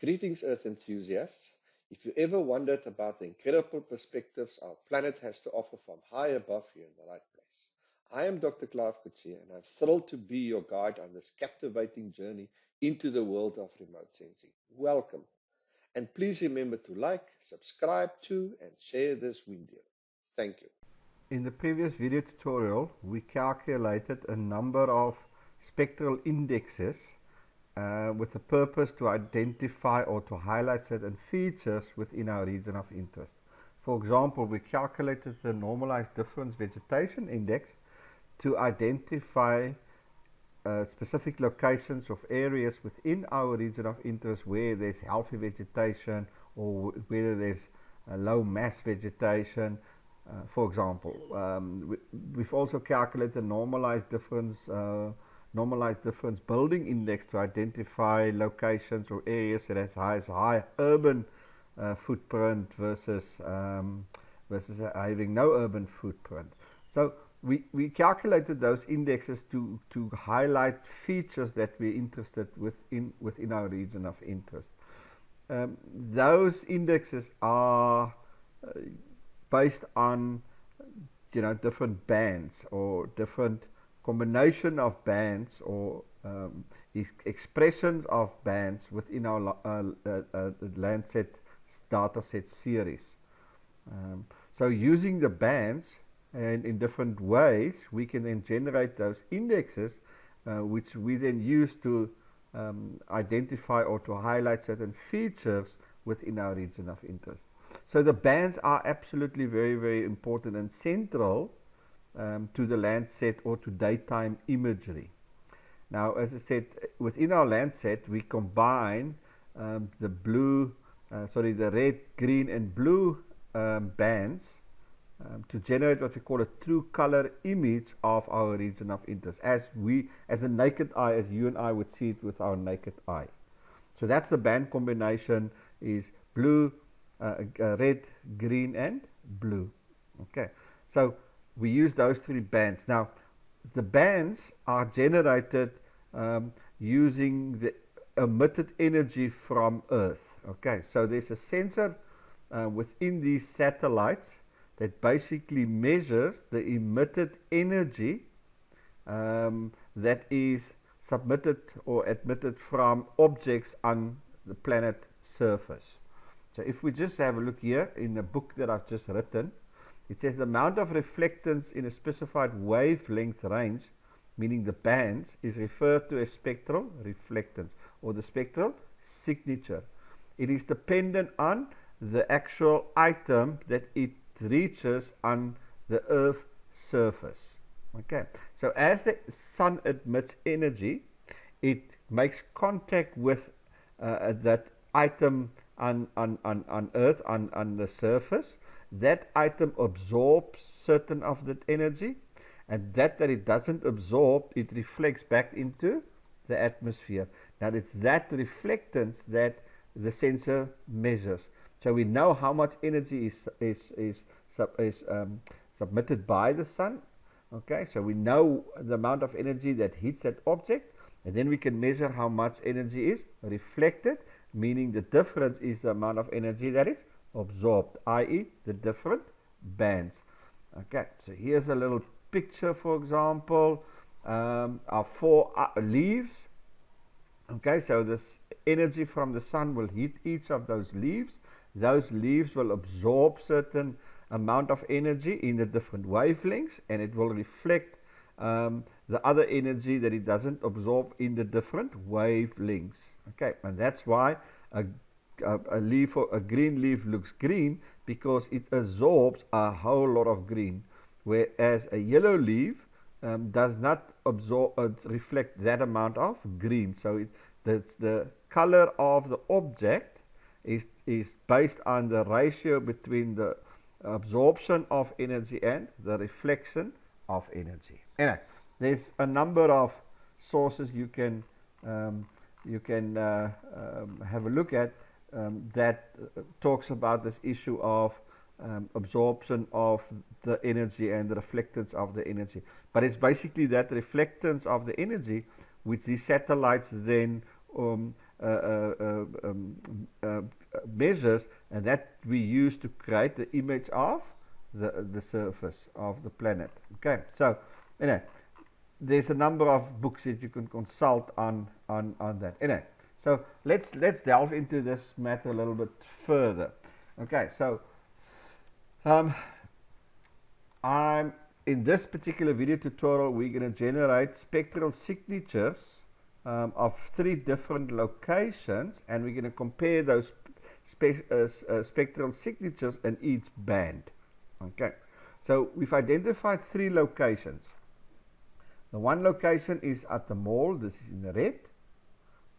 Greetings, Earth enthusiasts. If you ever wondered about the incredible perspectives our planet has to offer from high above, you're in the right place. I am Dr. Clive Coetzee, and I'm thrilled to be your guide on this captivating journey into the world of remote sensing. Welcome. And please remember to like, subscribe to, and share this video. Thank you. In the previous video tutorial, we calculated a number of spectral indexes with the purpose to identify or to highlight certain features within our region of interest. For example, we calculated the normalized difference vegetation index to identify specific locations of areas within our region of interest where there's healthy vegetation or whether there's low mass vegetation. For example, we've also calculated the normalized difference building index to identify locations or areas that has high urban footprint versus having no urban footprint. So we calculated those indexes to highlight features that we're interested within our region of interest. Those indexes are based on different bands or different combination of bands or expressions of bands within our LandSat dataset series. So using the bands and in different ways, we can then generate those indexes which we then use to identify or to highlight certain features within our region of interest. So the bands are absolutely very, very important and central to the LandSat or to daytime imagery. Now, as I said, within our LandSat, we combine the red, green, and blue bands to generate what we call a true color image of our region of interest, as a naked eye, as you and I would see it with our naked eye. So that's the band combination: is blue, red, green, and blue. Okay, so we use those three bands. Now, the bands are generated using the emitted energy from Earth. Okay, so there's a sensor within these satellites that basically measures the emitted energy that is submitted or emitted from objects on the planet surface. So if we just have a look here in the book that I've just written, it says the amount of reflectance in a specified wavelength range, meaning the bands, is referred to as spectral reflectance or the spectral signature. It is dependent on the actual item that it reaches on the Earth's surface. Okay, so as the sun emits energy, it makes contact with that item on Earth, on the surface. That item absorbs certain of that energy, and that it doesn't absorb, it reflects back into the atmosphere. Now it's that reflectance that the sensor measures. So we know how much energy is submitted by the sun. Okay, so we know the amount of energy that hits that object, and then we can measure how much energy is reflected, meaning the difference is the amount of energy that is absorbed, i.e. the different bands. Okay, so here's a little picture, for example, of 4 leaves. Okay, so this energy from the sun will hit each of those leaves. Those leaves will absorb certain amount of energy in the different wavelengths, and it will reflect the other energy that it doesn't absorb in the different wavelengths. Okay, and that's why a leaf or a green leaf looks green, because it absorbs a whole lot of green, whereas a yellow leaf does not reflect that amount of green. So the color of the object is based on the ratio between the absorption of energy and the reflection of energy. Anyway, there's a number of sources you can have a look at that talks about this issue of absorption of the energy and the reflectance of the energy. But it's basically that reflectance of the energy which these satellites then uh, uh, uh, um, uh, measures, and that we use to create the image of the surface of the planet. Okay, so anyway, there's a number of books that you can consult on that. Anyway, so let's delve into this matter a little bit further. Okay, so um, I'm in this particular video tutorial, we're going to generate spectral signatures of 3 different locations, and we're going to compare those spectral signatures in each band. Okay, so we've identified 3 locations. The one location is at the mall. This is in the red.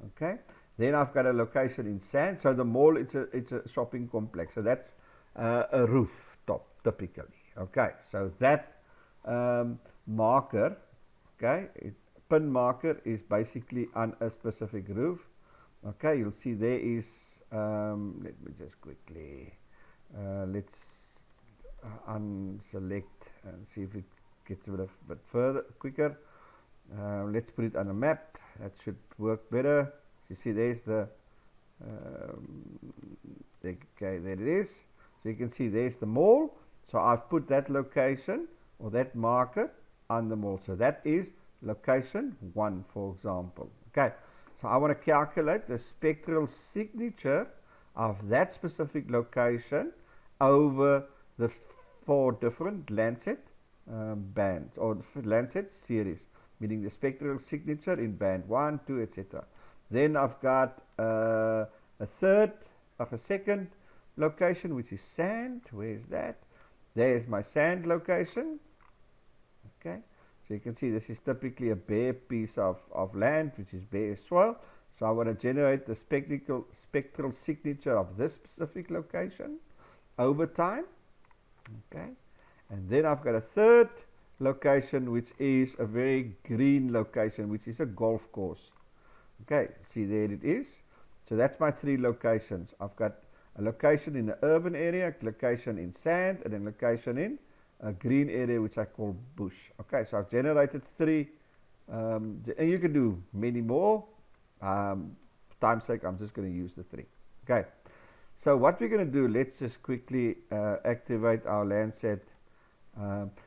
Okay, then I've got a location in sand. So the mall, it's a shopping complex. So that's a rooftop typically. Okay, so that marker, okay, pin marker is basically on a specific roof. Okay, you'll see there is, let me just quickly, let's unselect and see if it gets a bit further, quicker. Let's put it on a map. That should work better. You see there's the, okay, there it is. So you can see there's the mall. So I've put that location or that marker on the mall. So that is location 1, for example. Okay, so I want to calculate the spectral signature of that specific location over the 4 different LandSat bands or the LandSat series, meaning the spectral signature in band 1, 2, etc. Then I've got a second location, which is sand. Where is that? There's my sand location. Okay, so you can see this is typically a bare piece of land, which is bare soil. So I want to generate the spectral signature of this specific location over time. Okay, and then I've got a third location, which is a very green location, which is a golf course. Okay, see there it is. So that's my 3 locations. I've got a location in the urban area, a location in sand, and a location in a green area, which I call bush. Okay, so I've generated 3, and you can do many more. For time's sake, I'm just going to use the 3. Okay, so what we're going to do, let's just quickly activate our LandSat.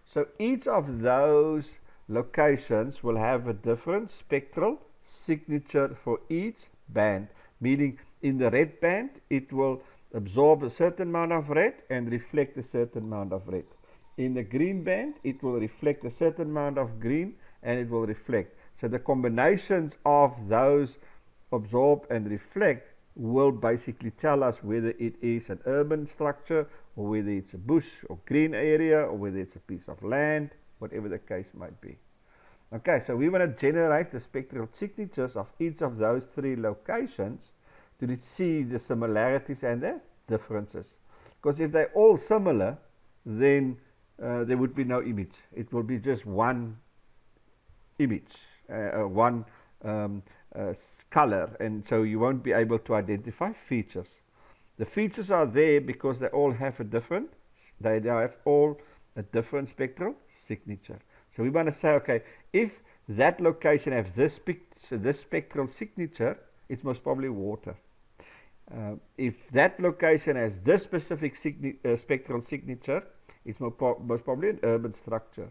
So each of those locations will have a different spectral signature for each band, meaning in the red band, it will absorb a certain amount of red and reflect a certain amount of red. In the green band, it will reflect a certain amount of green and it will reflect. So the combinations of those absorb and reflect will basically tell us whether it is an urban structure or whether it's a bush or green area or whether it's a piece of land, whatever the case might be. Okay, so we want to generate the spectral signatures of each of those 3 locations to see the similarities and the differences. Because if they're all similar, then there would be no image. It will be just one image, one color, and so you won't be able to identify features. The features are there because they all have a different, they have all a different spectral signature. So we want to say, okay, if that location has this spectral signature, it's most probably water. If that location has this specific spectral signature, it's most probably an urban structure.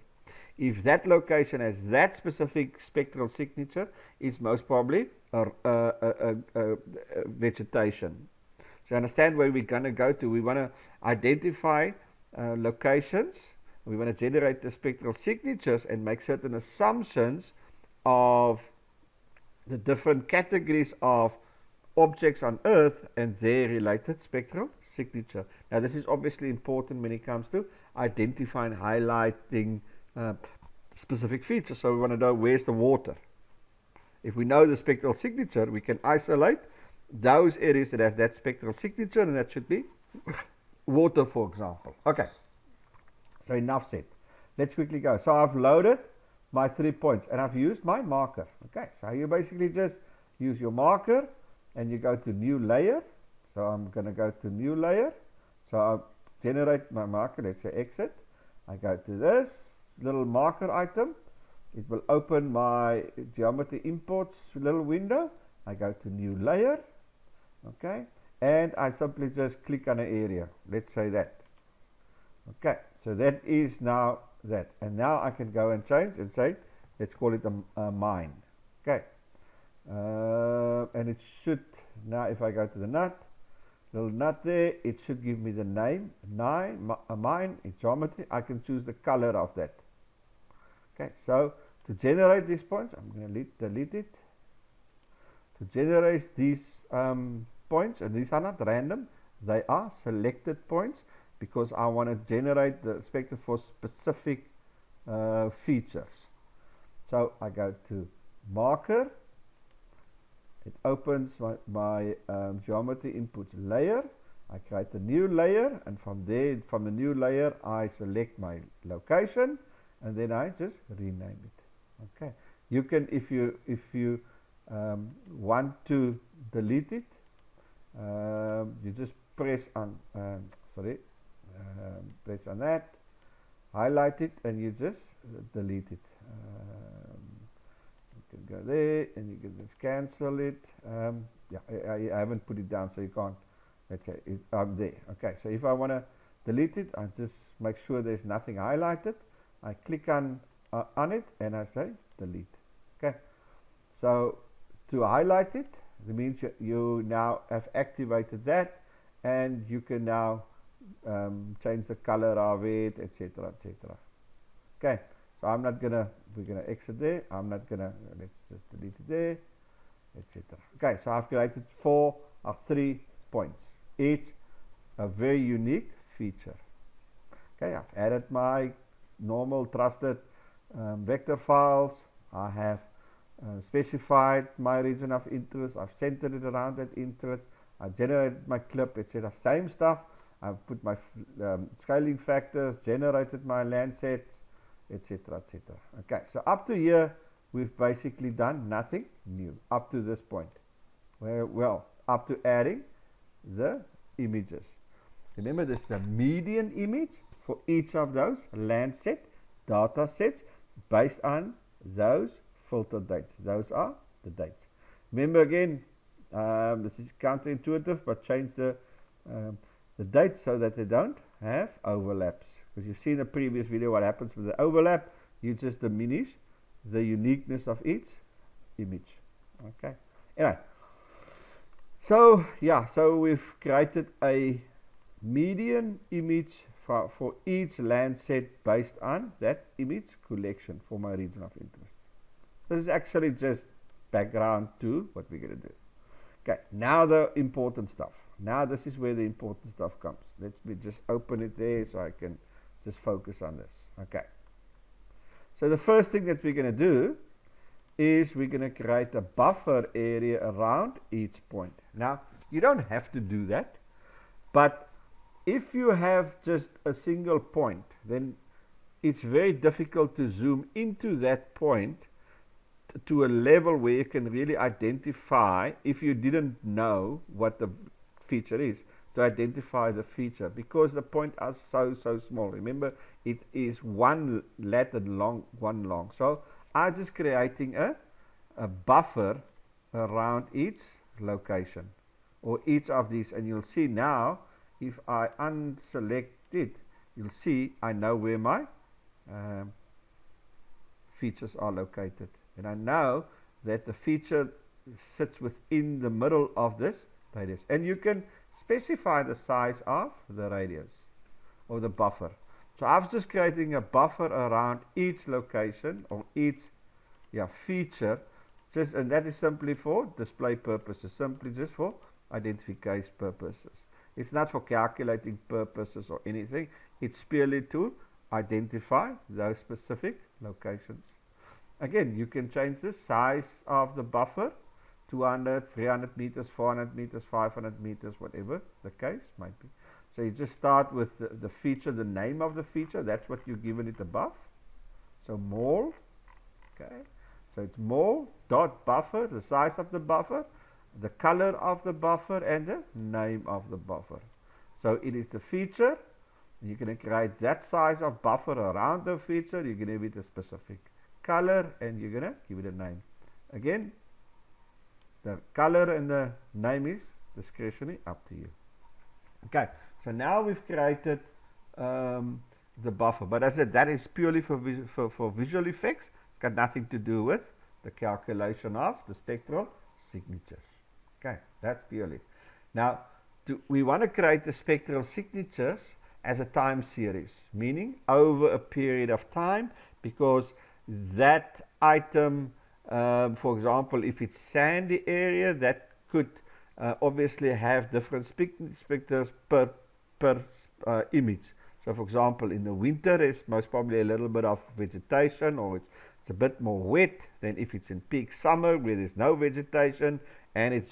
If that location has that specific spectral signature, it's most probably a vegetation. So understand where we're going to go to. We want to identify locations. We want to generate the spectral signatures and make certain assumptions of the different categories of objects on Earth and their related spectral signature. Now this is obviously important when it comes to identifying, highlighting specific features. So we want to know where's the water. If we know the spectral signature, we can isolate those areas that have that spectral signature, and that should be water, for example. Okay, so enough said. Let's quickly go. So I've loaded my 3 points and I've used my marker. Okay, so you basically just use your marker and you go to new layer. So I'm going to go to new layer. So I'll generate my marker. Let's say exit. I go to this little marker item. It will open my geometry imports little window. I go to new layer, okay, and I simply just click on an area. Let's say that. Okay, so that is now that, and now I can go and change and say, let's call it a mine. Okay, and it should now, if I go to the nut, little nut there, it should give me the name mine in geometry. I can choose the color of that. Okay, so to generate these points, I'm going to delete it. To generate these points, and these are not random, they are selected points because I want to generate the spectrum for specific features. So I go to marker, it opens my geometry inputs layer. I create a new layer, and from there, from the new layer, I select my location, and then I just rename it. Okay, you can, if you want to delete it, you just press on press on that, highlight it, and you just delete it. You can go there and you can just cancel it. Yeah, I haven't put it down, so you can't. Let's say I'm there. Okay, so if I want to delete it, I just make sure there's nothing highlighted. I click on it and I say delete. Okay, so to highlight it, it means you now have activated that, and you can now change the color of it, etc., etc. Okay, so I'm not gonna, we're gonna exit there. I'm not gonna, let's just delete it there, etc. Okay, so I've created 4 or 3 points, each a very unique feature. Okay, I've added my normal trusted vector files. I have specified my region of interest. I've centered it around that interest. I generated my clip, etc. Same stuff. I've put my scaling factors, generated my LandSat, etc., etc. Okay, so up to here, we've basically done nothing new up to this point. Well, up to adding the images. Remember, this is a median image for each of those LandSat data sets based on those filter dates. Those are the dates. Remember again, this is counterintuitive, but change the dates so that they don't have overlaps. Because you've seen the previous video what happens with the overlap. You just diminish the uniqueness of each image. Okay. Anyway, so yeah, so we've created a median image for each LandSat based on that image collection for my region of interest. This is actually just background to what we're going to do. Okay, now the important stuff. Now this is where the important stuff comes. Let me just open it there so I can just focus on this. Okay. So the first thing that we're going to do is we're going to create a buffer area around each point. Now, you don't have to do that, but if you have just a single point, then it's very difficult to zoom into that point to a level where you can really identify, if you didn't know what the feature is, to identify the feature, because the point is so small. Remember, it is one lat and long, one long. So I'm just creating a buffer around each location or each of these, and you'll see now if I unselect it, you'll see I know where my features are located, and I know that the feature sits within the middle of this radius, and you can specify the size of the radius or the buffer. So I was just creating a buffer around each location or each feature, just, and that is simply for display purposes, simply just for identification purposes. It's not for calculating purposes or anything. It's purely to identify those specific locations. Again, you can change the size of the buffer, 200, 300 meters, 400 meters, 500 meters, whatever the case might be. So you just start with the feature, the name of the feature. That's what you've given it above. So mole, okay. So it's mole dot buffer, the size of the buffer, the color of the buffer, and the name of the buffer. So it is the feature. You're going to create that size of buffer around the feature. You're going to give it a specific color, and you're going to give it a name. Again, The color and the name is discretionary, up to you. Okay, so now we've created the buffer, but as I said, that is purely for visual effects. It's got nothing to do with the calculation of the spectral signatures. Okay, that's purely. Now, we want to create the spectral signatures as a time series, meaning over a period of time, because that item, for example, if it's sandy area, that could obviously have different specters per image. So, for example, in the winter, there's most probably a little bit of vegetation, or it's a bit more wet than if it's in peak summer where there's no vegetation and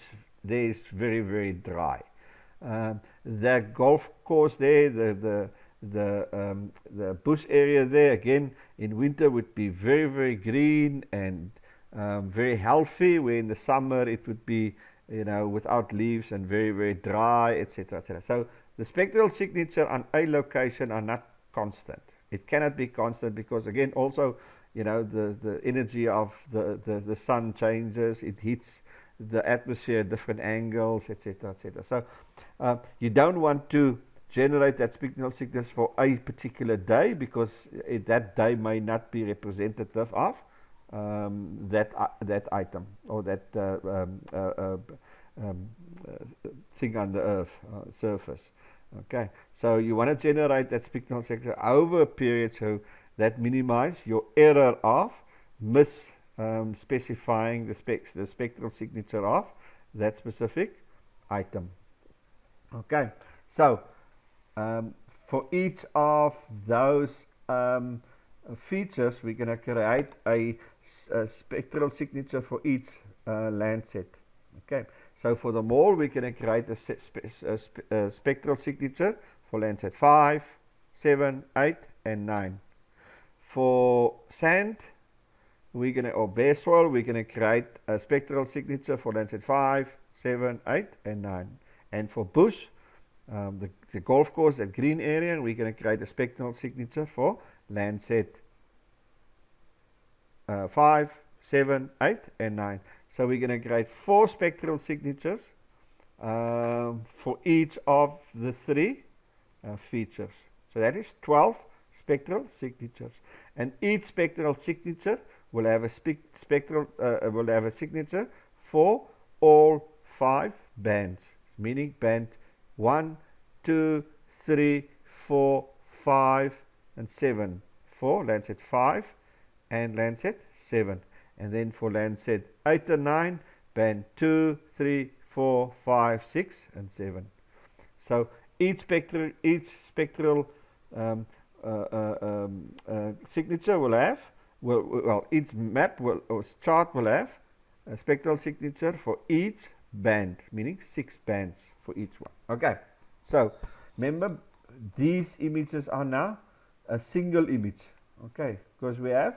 there's very, very dry. The golf course there, the bush area there, again in winter would be very, very green and very healthy, where in the summer it would be, without leaves and very, very dry, etc., etc. So the spectral signature on a location are not constant. It cannot be constant because, again, also, the energy of the sun changes. It hits the atmosphere at different angles, etc., etc. So you don't want to generate that spectral signature for a particular day, because that day may not be representative of that item or that thing on the earth surface. Okay, so you want to generate that spectral signature over a period, so that minimize your error of specifying the spectral signature of that specific item. Okay, so for each of those features, we're going to create a spectral signature for each LandSat. Okay, so for the mall, we're going to create a spectral signature for LandSat 5, 7, 8, and 9. For sand, or bare soil, we're going to create a spectral signature for LandSat 5, 7, 8, and 9. And for bush, the golf course, that green area, we're going to create a spectral signature for LandSat 5, 7, 8, and 9. So we're going to create 4 spectral signatures for each of the 3 features. So that is 12 spectral signatures, and each spectral signature will have a signature for all 5 bands, meaning band 1, 2, 3, 4, 5, and 7 for LandSat 5 and LandSat 7, and then for LandSat 8 and 9, band 2, 3, 4, 5, 6, and 7. So each spectral signature will have, each map or chart will have a spectral signature for each band, meaning 6 bands for each one. Okay, so remember, these images are now a single image, okay, because we have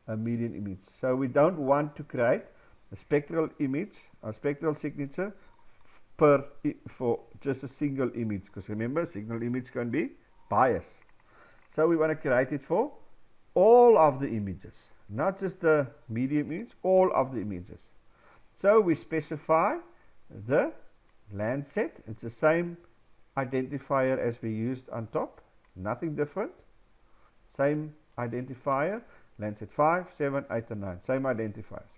a median image. So we don't want to create a spectral image or spectral signature for just a single image, because remember, single image can be biased. So we want to create it for all of the images, not just the median image, all of the images. So we specify the LandSat. It's the same identifier as we used on top, nothing different. Same identifier, LandSat 5, 7, 8, and 9, same identifiers.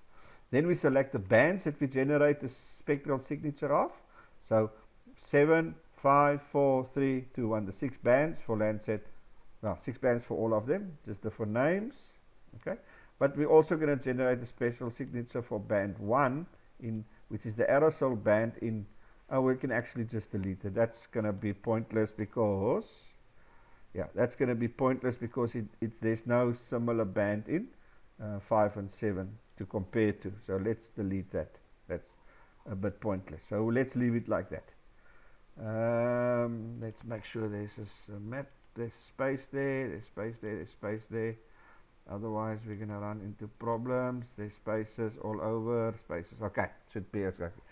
Then we select the bands that we generate the spectral signature of. So 7, 5, 4, 3, 2, 1, the 6 bands for LandSat. Well, 6 bands for all of them, just different names. Okay, but we're also going to generate a special signature for band 1, which is the aerosol band in. Oh, we can actually just delete it. That's going to be pointless because, there's no similar band in 5 and 7 to compare to. So let's delete that. That's a bit pointless. So let's leave it like that. Let's make sure there's a map. There's space there. There's space there. There's space there. Otherwise, we're going to run into problems. There's spaces all over. Spaces. Okay, should be exactly.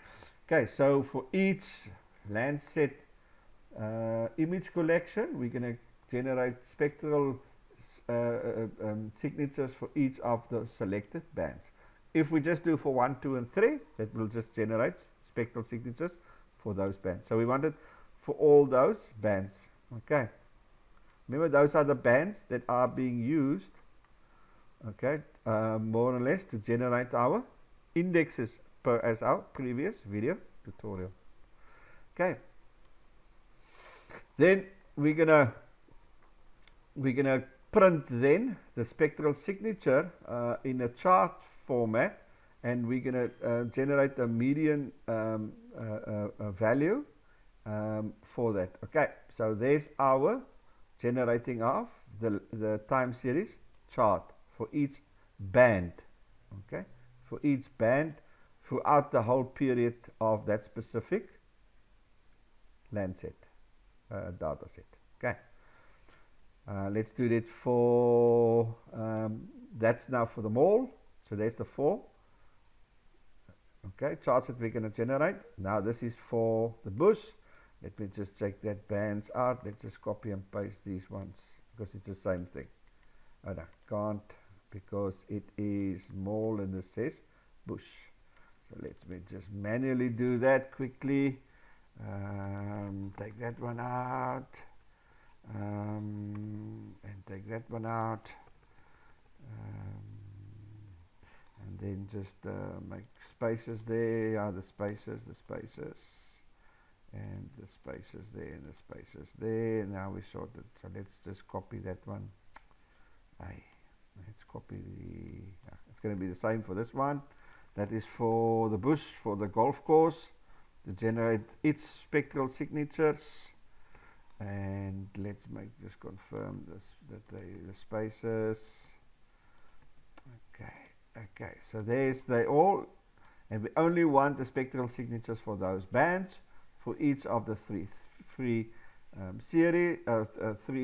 Okay, so for each LandSat image collection, we're going to generate spectral signatures for each of the selected bands. If we just do for 1, 2, and 3, it will just generate spectral signatures for those bands. So we want it for all those bands. Okay. Remember, those are the bands that are being used, okay, more or less to generate our indexes per as our previous video tutorial. Okay. Then we're gonna print then the spectral signature in a chart format, and we're gonna generate a median value for that. Okay, so there's our generating of the time series chart for each band. Okay, for each band throughout the whole period of that specific LandSat data set. Okay. Let's do that for, that's now for the mall. So there's the 4. Okay, charts that we're going to generate. Now this is for the bush. Let me just check that bands out. Let's just copy and paste these ones because it's the same thing. Oh no, can't, because it is mall and this says bush. So let's me just manually do that quickly. Take that one out. And take that one out, and then just make spaces there. The spaces, and the spaces there, and the spaces there. Now we sorted. So let's just copy that one. Let's copy the. It's going to be the same for this one. That is for the bush, for the golf course, to generate its spectral signatures. And let's just confirm this, that the spaces. Okay, so there's they all, and we only want the spectral signatures for those bands for each of the three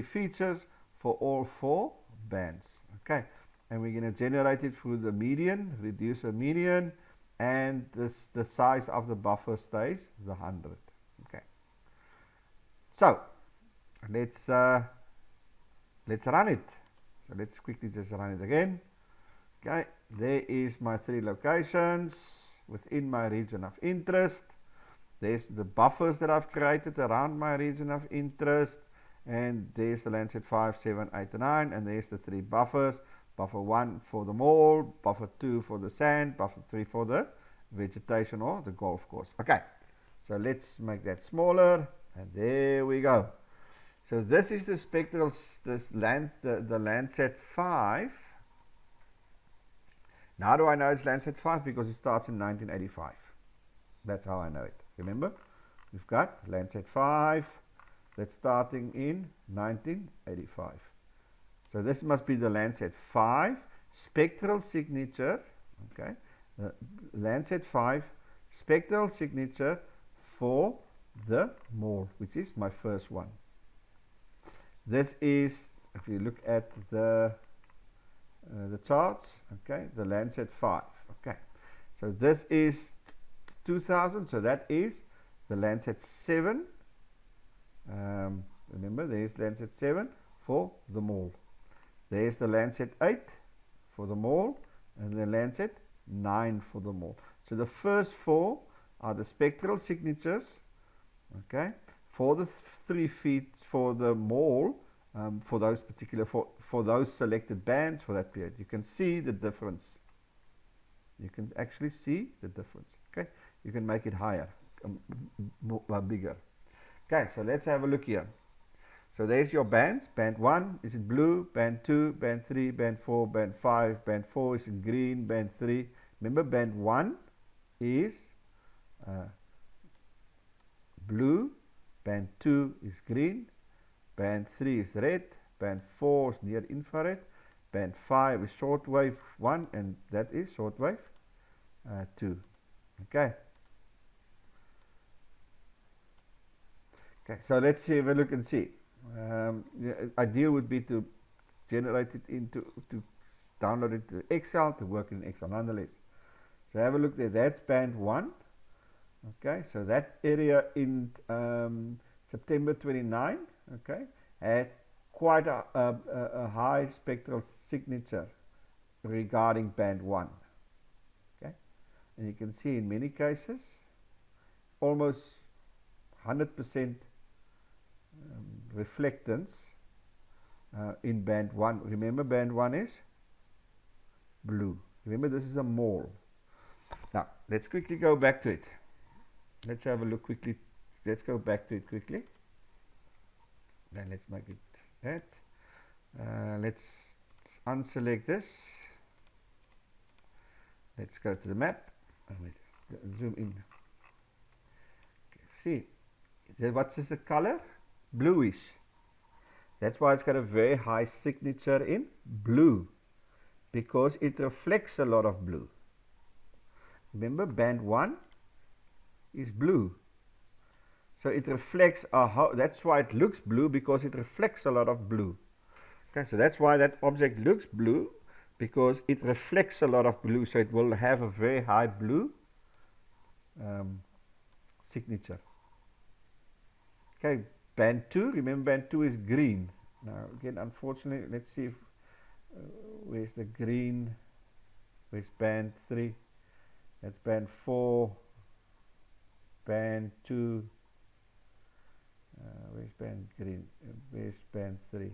features for all 4 bands. Okay, and we're going to generate it through the median, reduce a median, and the size of the buffer stays the 100. Okay, so let's run it. So let's quickly just run it again. Okay, there is my 3 locations within my region of interest. There's the buffers that I've created around my region of interest, and there's the LandSat 5, 7, 8, and 9, and there's the 3 buffers. Buffer 1 for the mall, buffer 2 for the sand, buffer 3 for the vegetation or the golf course. Okay, so let's make that smaller, and there we go. So this is the spectral, the LandSat 5. Now how do I know it's LandSat 5? Because it starts in 1985. That's how I know it. Remember, we've got LandSat 5 that's starting in 1985. So this must be the LandSat 5 spectral signature. Okay, LandSat 5 spectral signature for the mall, which is my first one. This is, if you look at the charts, okay, the LandSat 5. Okay, so this is 2000, so that is the LandSat 7. Remember, there's LandSat 7 for the mall. There's the LandSat 8 for the mall, and the LandSat 9 for the mall. So the first 4 are the spectral signatures, okay, for the 3 feet for the mall, for those particular for those selected bands for that period. You can see the difference. You can actually see the difference. Okay, you can make it higher, bigger. Okay, so let's have a look here. So there's your bands. Band 1 is in blue, band 2, band 3, band 4, band 5, band 4 is in green, band 3. Remember, band 1 is blue, band 2 is green, band 3 is red, band 4 is near infrared, band 5 is shortwave 1, and that is shortwave 2. Okay. Okay, so let's have a look and see. The ideal would be to generate it to download it to Excel, to work in Excel nonetheless. So have a look there. That's band 1. Okay, so that area in September 29, okay, had quite a high spectral signature regarding band 1. And you can see in many cases, almost 100% reflectance in band 1. Remember, band 1 is blue. Remember, this is a mole. Now, let's quickly go back to it. Let's have a look quickly. Let's go back to it quickly. Then let's make it that. Let's unselect this. Let's go to the map. Zoom in. Okay, see, what's the color? Bluish. That's why it's got a very high signature in blue, because it reflects a lot of blue. Remember, band 1 is blue. So it reflects, that's why it looks blue, because it reflects a lot of blue. Okay, so that's why that object looks blue, because it reflects a lot of blue, so it will have a very high blue signature. Okay, band 2, remember band 2 is green. Now again, unfortunately, let's see if, where's the green, where's band 3, that's band 4, band 2, where's band green, where's band 3,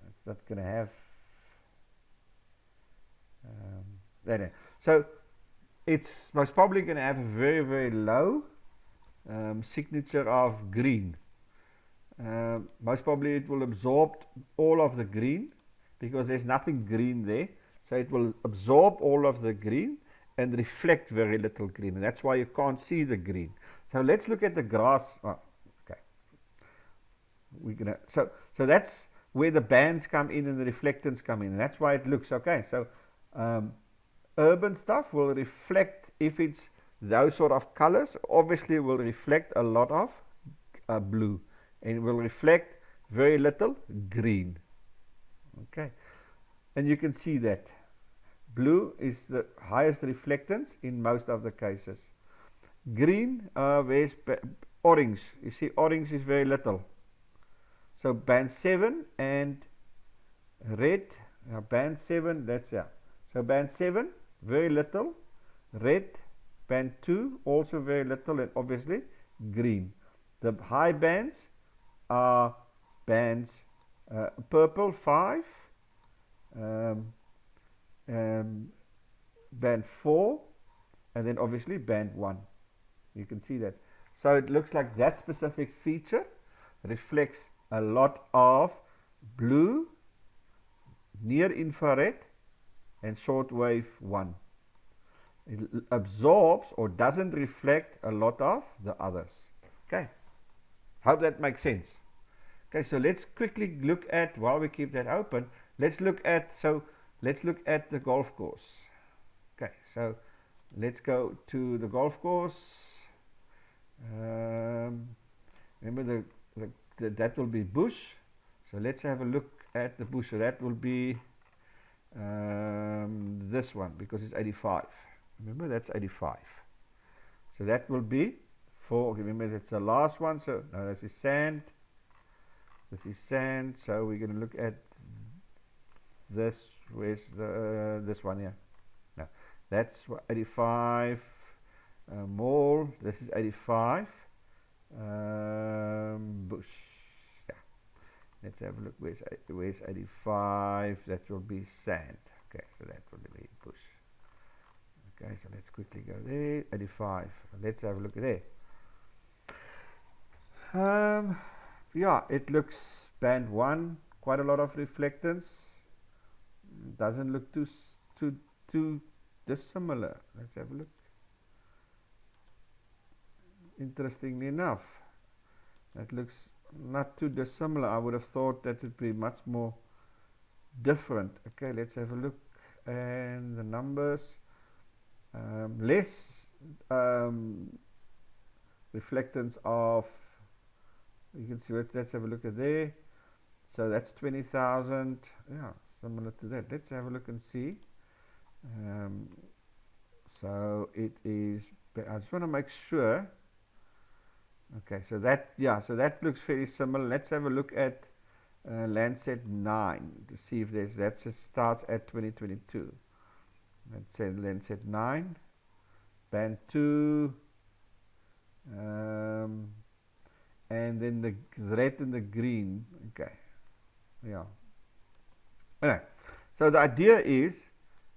it's not going to have, there. So it's most probably going to have a very, very low signature of green. Most probably it will absorb all of the green, because there's nothing green there, so it will absorb all of the green and reflect very little green, and that's why you can't see the green. So let's look at the grass. Okay, we're gonna so that's where the bands come in and the reflectance come in, and that's why it looks okay. So urban stuff will reflect, if it's those sort of colors, obviously will reflect a lot of blue, and it will reflect very little green. Okay, and you can see that blue is the highest reflectance in most of the cases. Green, where's orange? You see, orange is very little. So band 7 and red, band 7, that's, yeah. So band 7, very little. Red, band 2, also very little, and obviously green. The high bands are bands purple 5, band 4, and then obviously band 1. You can see that. So it looks like that specific feature reflects a lot of blue, near infrared, and shortwave 1. It absorbs or doesn't reflect a lot of the others. Okay, hope that makes sense. Okay, so let's quickly look at, while we keep that open, let's look at the golf course. Okay, so let's go to the golf course. Remember that will be bush, so let's have a look at the bush. So that will be this one, because it's 85. Remember, that's 85. So that will be for, remember, that's the last one. So now this is sand. This is sand. So we're going to look at this. Where's this one here? No, that's 85. Mole. This is 85. Bush. Yeah. Let's have a look. Where's 85? That will be sand. Okay, so that will be bush. Okay, so let's quickly go there. 85. Let's have a look at there. Yeah, it looks band 1, quite a lot of reflectance. Doesn't look too dissimilar. Let's have a look. Interestingly enough, that looks not too dissimilar. I would have thought that would be much more different. Okay, let's have a look. And the numbers, less reflectance of, you can see, let's have a look at there. So that's 20,000. Yeah, similar to that. Let's have a look and see. So it is, I just want to make sure. Okay, so that, yeah, so that looks very similar. Let's have a look at LandSat 9 to see if there's, that just starts at 2022. let's say LandSat 9, band 2, and then the red and the green. Okay, yeah. Anyway, so the idea is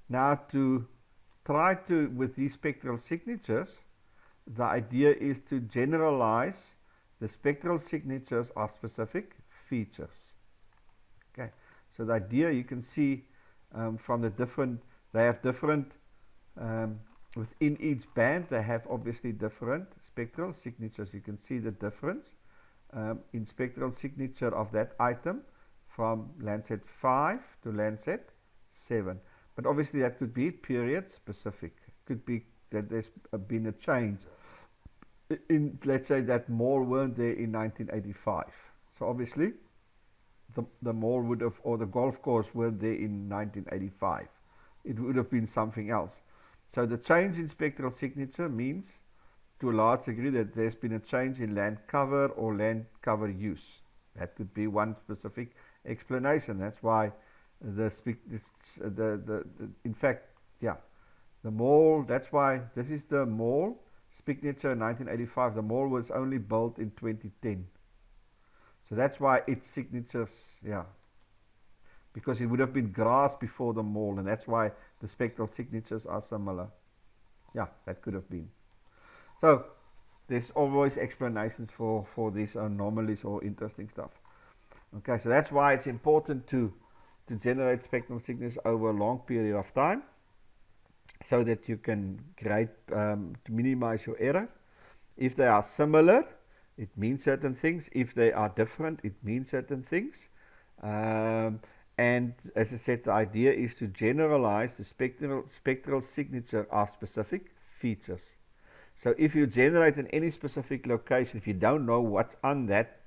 now to try to, with these spectral signatures, the idea is to generalize the spectral signatures are specific features. Okay, so the idea you can see from the different, they have different, within each band they have obviously different spectral signatures. You can see the difference in spectral signature of that item from LandSat 5 to LandSat 7. But obviously that could be period specific. Could be that there's been a change in, let's say, that mall weren't there in 1985. So obviously the mall would have, or the golf course weren't there in 1985. It would have been something else. So the change in spectral signature means to a large degree that there's been a change in land cover or land cover use. That could be one specific explanation. That's why in fact, yeah, the mall, that's why this is the mall signature 1985. The mall was only built in 2010. So that's why its signatures, yeah, because it would have been grass before the mall, and that's why the spectral signatures are similar. Yeah, that could have been. So there's always explanations for these anomalies or interesting stuff. Okay, so that's why it's important to generate spectral signatures over a long period of time, so that you can create to minimize your error. If they are similar, it means certain things. If they are different, it means certain things. And as I said, the idea is to generalize the spectral signature of specific features. So if you generate in any specific location, if you don't know what's on that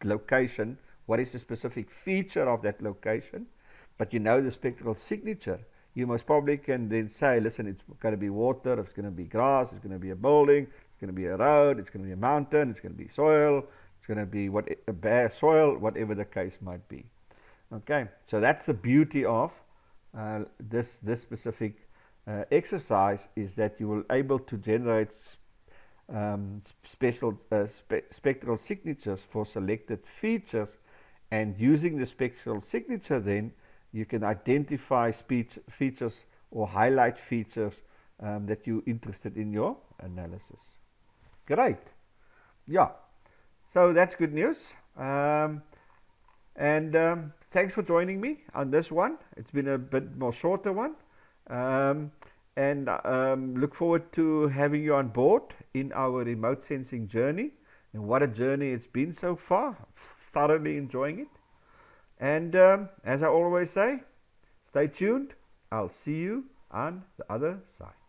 location, what is the specific feature of that location, but you know the spectral signature, you most probably can then say, listen, it's going to be water, it's going to be grass, it's going to be a building, it's going to be a road, it's going to be a mountain, it's going to be soil, it's going to be a bare soil, whatever the case might be. Okay, so that's the beauty of this specific exercise, is that you will able to generate spectral signatures for selected features, and using the spectral signature then you can identify features or highlight features that you're interested in your analysis. Great. Yeah, so that's good news. Thanks for joining me on this one. It's been a bit more shorter one. Look forward to having you on board in our remote sensing journey. And what a journey it's been so far. Thoroughly enjoying it. And as I always say, stay tuned. I'll see you on the other side.